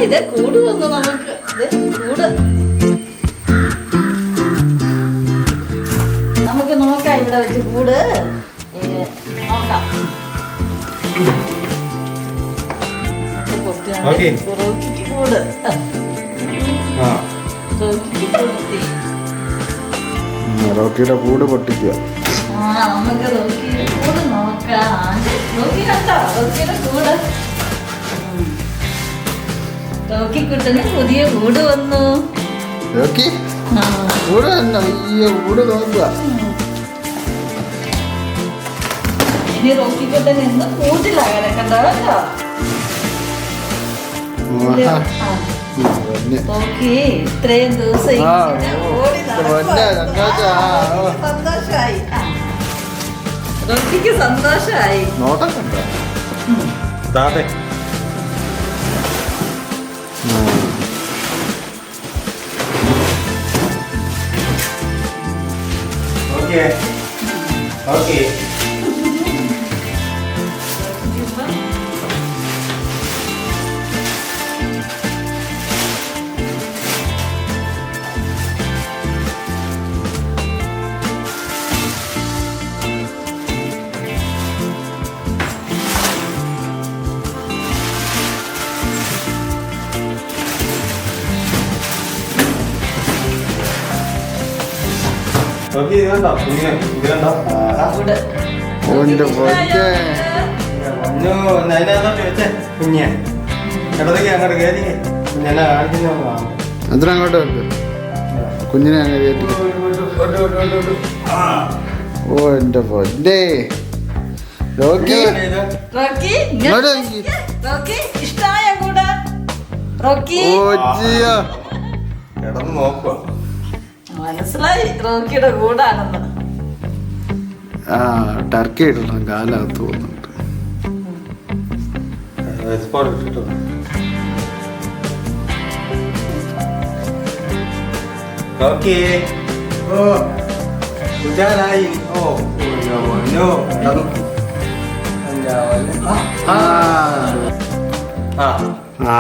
ഇതേ കൂട് വന്നു നമുക്ക്. കൂട് നമുക്ക് നോക്കാം. ഇവിടെ വെച്ച് കൂട് നോക്കാം. റോക്കിക്ക് കൂട് റോക്കിയുടെ കൂട് പൊട്ടിക്കുക. നമുക്ക് റോക്കിയുടെ കൂട് നോക്കാം. റോക്കി കണ്ടോ റോക്കിയുടെ കൂട്? റോക്കിക്കുട്ടന് പുതിയ കൂട് വന്നു. റോക്കി കൂട് തന്നെ വലിയ കൂട് നോക്കുക. ഇനി റോക്കിക്കുട്ടൻ എന്ന് കൂട്ടിലാകണം. കണ്ടോ കേട്ടോ റോക്കി ഇത്രയും ദിവസം സന്തോഷമായി. റോക്കിക്ക് സന്തോഷമായി. നോട്ടം കണ്ടോ? Okay. Okay. Oke, mantap. Ini mantap. ഓന്റെ പൊന്നെ. കുഞ്ഞെ ഇടത്തേക്ക് അങ്ങോട്ട് കയറ്റി ഞാൻ കാണിക്കുന്ന അത്ര അങ്ങോട്ട് വെക്ക്. കുഞ്ഞിനെ അങ്ങ് കയറ്റി. ഓ എന്റെ പൊന്നെ. റോക്കി റോക്കി ഇങ്ങോട്ട് നോക്കി. റോക്കി ഇഷ്ടായ കൂടെ റോക്കി? ഓ ജിയോ കിടന്ന് നോക്കുക. മനസ്സിലായി റോക്കിയുടെ കൂടാണെന്ന്. ആ ടർക്കി ഇടണം കാലകത്ത് പോകുന്നുണ്ട്. ഓക്കെ ഓ ഉജാലായി. ഓ നോ ആ